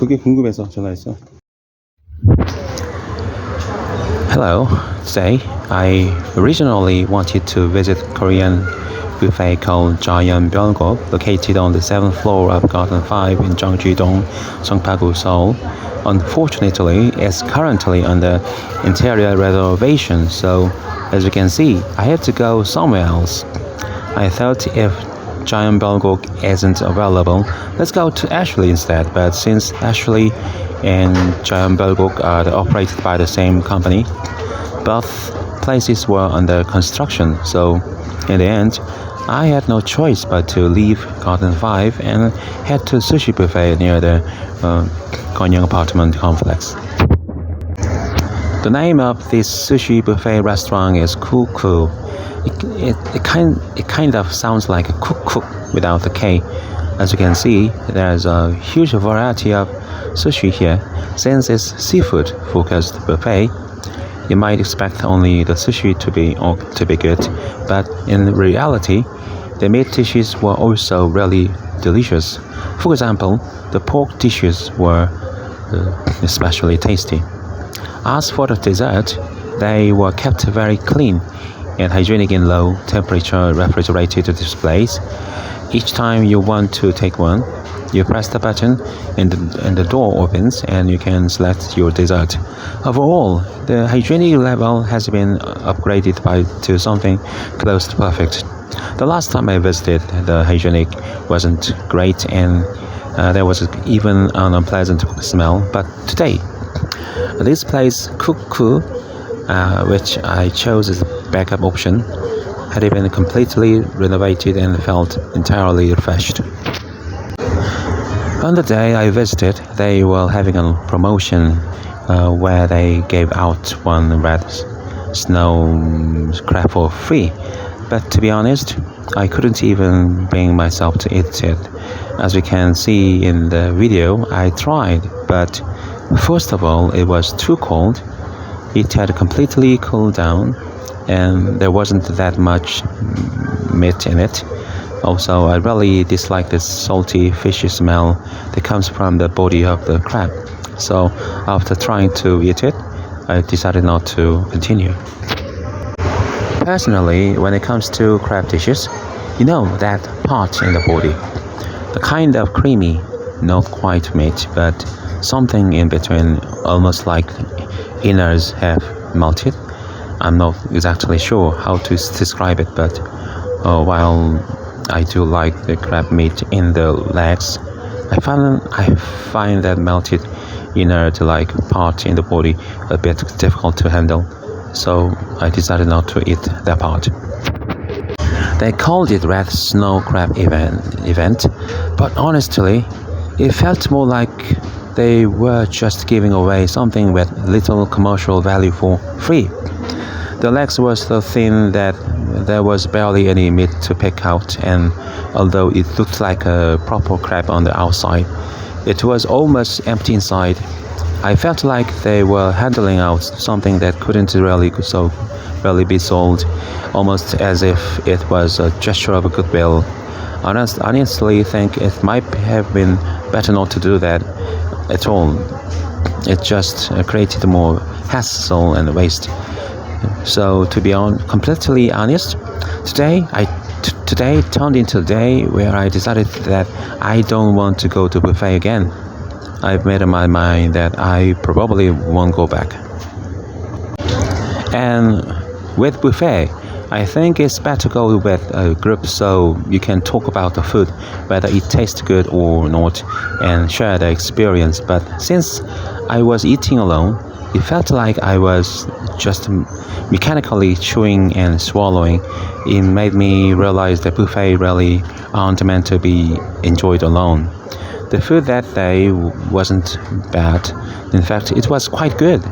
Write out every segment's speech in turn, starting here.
그게 궁금해서 전화했어. Hello, today I originally wanted to visit Korean buffet called Giant Byongok, located on the 7th floor of Garden 5 in Jeongji-dong, Songpagu, Seoul. Unfortunately, it's currently under interior renovation, so as you can see, I had to go somewhere else. I thought if Giant Byongok isn't available, let's go to Ashley instead, but since Ashley and Giant Byongok are operated by the same company, both places were under construction, so in the end, I had no choice but to leave Garden 5 and head to sushi buffet near the Gonyang apartment complex. The name of this sushi buffet restaurant is Kuku. It kind of sounds like a cook without the K. As you can see, there's a huge variety of sushi here. Since it's seafood focused buffet, you might expect only the sushi to be good, but in reality, the meat dishes were also really delicious. For example, the pork dishes were especially tasty. As for the dessert, they were kept very clean and hygienic in low temperature refrigerated displays. Each time you want to take one, you press the button and the door opens and you can select your dessert. Overall, the hygienic level has been upgraded to something close to perfect. The last time I visited, the hygienic wasn't great and there was even an unpleasant smell. But today, this place, Kuku, which I chose as a backup option, had been completely renovated and felt entirely refreshed. On the day I visited, they were having a promotion where they gave out one red snow crab for free. But to be honest, I couldn't even bring myself to eat it. As you can see in the video, I tried, but first of all, it was too cold. It had completely cooled down, and there wasn't that much meat in it. Also, I really dislike the salty fishy smell that comes from the body of the crab. So, after trying to eat it, I decided not to continue. Personally, when it comes to crab dishes, you know that part in the body, the kind of creamy, not quite meat, but something in between, almost like innards have melted. I'm not exactly sure how to describe it, but while I do like the crab meat in the legs, I find that melted innard-like part in the body a bit difficult to handle, so I decided not to eat that part. They called it Red Snow Crab event, but honestly, it felt more like they were just giving away something with little commercial value for free. The legs were so thin that there was barely any meat to pick out, and although it looked like a proper crab on the outside, it was almost empty inside. I felt like they were handling out something that couldn't really be sold, almost as if it was a gesture of goodwill. Honestly, think it might have been better not to do that at all. It just created more hassle and waste. So to be completely honest, today turned into a day where I decided that I don't want to go to buffet again. I've made up my mind that I probably won't go back. And with buffet, I think it's better to go with a group so you can talk about the food, whether it tastes good or not, and share the experience. But since I was eating alone, it felt like I was just mechanically chewing and swallowing. It made me realize that buffets really aren't meant to be enjoyed alone. The food that day wasn't bad. In fact, it was quite good.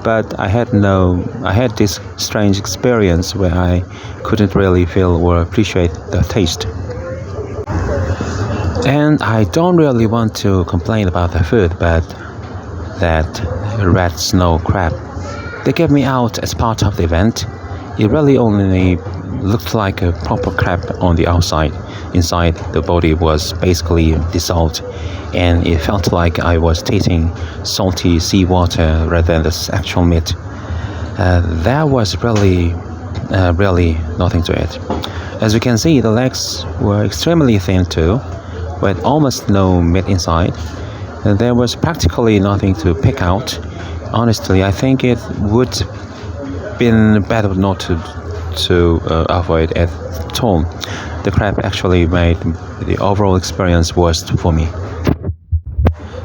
But I had this strange experience where I couldn't really feel or appreciate the taste. And I don't really want to complain about the food, but that red snow crab they gave me out as part of the event, it really only looked like a proper crab on the outside. Inside, the body was basically dissolved, and it felt like I was tasting salty seawater rather than the actual meat. There was really nothing to it. As you can see, the legs were extremely thin too, with almost no meat inside. There was practically nothing to pick out. Honestly, I think it would been better not to avoid it at all. The crab actually made the overall experience worse for me.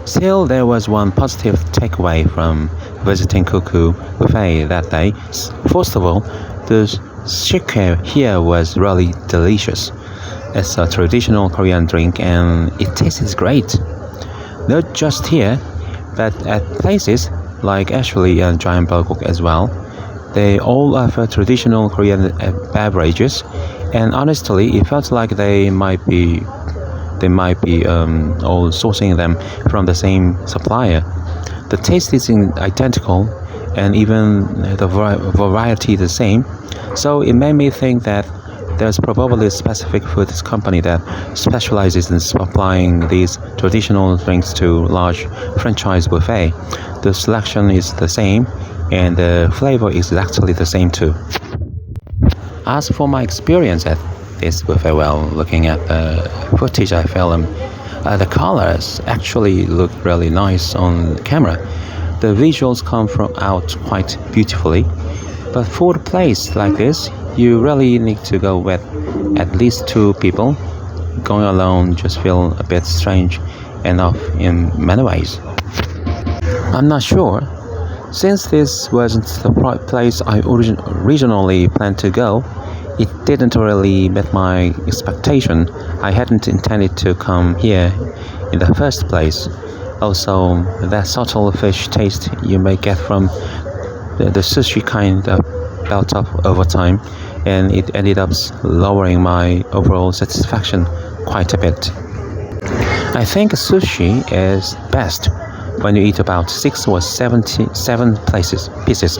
Still, there was one positive takeaway from visiting Cuckoo Buffet that day. First of all, the shike here was really delicious. It's a traditional Korean drink and it tastes great. Not just here, but at places like Ashley and Giant Bulguk as well. They all offer traditional Korean beverages, and honestly, it felt like they might be all sourcing them from the same supplier. The taste is identical, and even the variety the same. So it made me think that there's probably a specific food company that specializes in supplying these traditional drinks to large franchise buffet. The selection is the same, and the flavor is actually the same too. As for my experience at this buffet, well, looking at the footage I filmed, the colors actually look really nice on camera. The visuals come from out quite beautifully, but for a place like this, you really need to go with at least two people. Going alone just feel a bit strange enough in many ways. I'm not sure. Since this wasn't the place I originally planned to go, it didn't really meet my expectation. I hadn't intended to come here in the first place. Also, that subtle fish taste you may get from the sushi kind of built up over time, and it ended up lowering my overall satisfaction quite a bit. I think sushi is best when you eat about 6 or 7 pieces.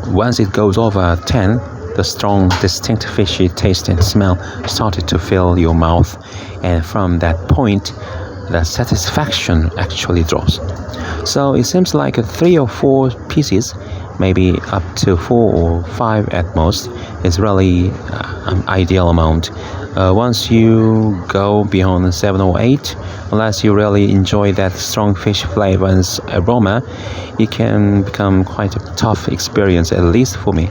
Once it goes over 10, the strong, distinct fishy taste and smell started to fill your mouth, and from that point, the satisfaction actually drops. So it seems like 3 or 4 pieces, maybe up to 4 or 5 at most, is really an ideal amount. Once you go beyond 7 or 8, unless you really enjoy that strong fish flavor and aroma, it can become quite a tough experience, at least for me.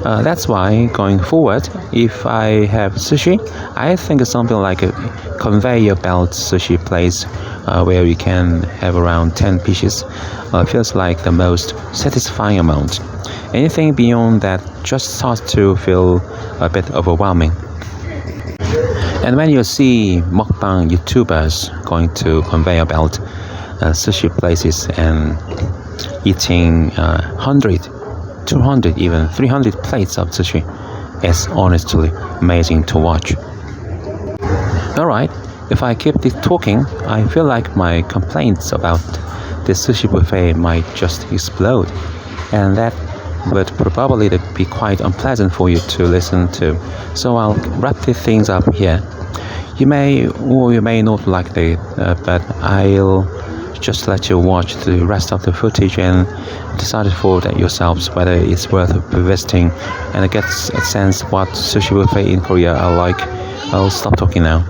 That's why, going forward, if I have sushi, I think something like a conveyor belt sushi place where you can have around 10 pieces feels like the most satisfying amount. Anything beyond that just starts to feel a bit overwhelming. And when you see mukbang YouTubers going to conveyor belt sushi places and eating 100, 200, even 300 plates of sushi, it's honestly amazing to watch. Alright, if I keep this talking, I feel like my complaints about this sushi buffet might just explode, and that would probably be quite unpleasant for you to listen to. So I'll wrap these things up here. You may or you may not like it, but I'll just let you watch the rest of the footage and decide for that yourselves whether it's worth visiting and get a sense what sushi buffet in Korea are like. I'll stop talking now.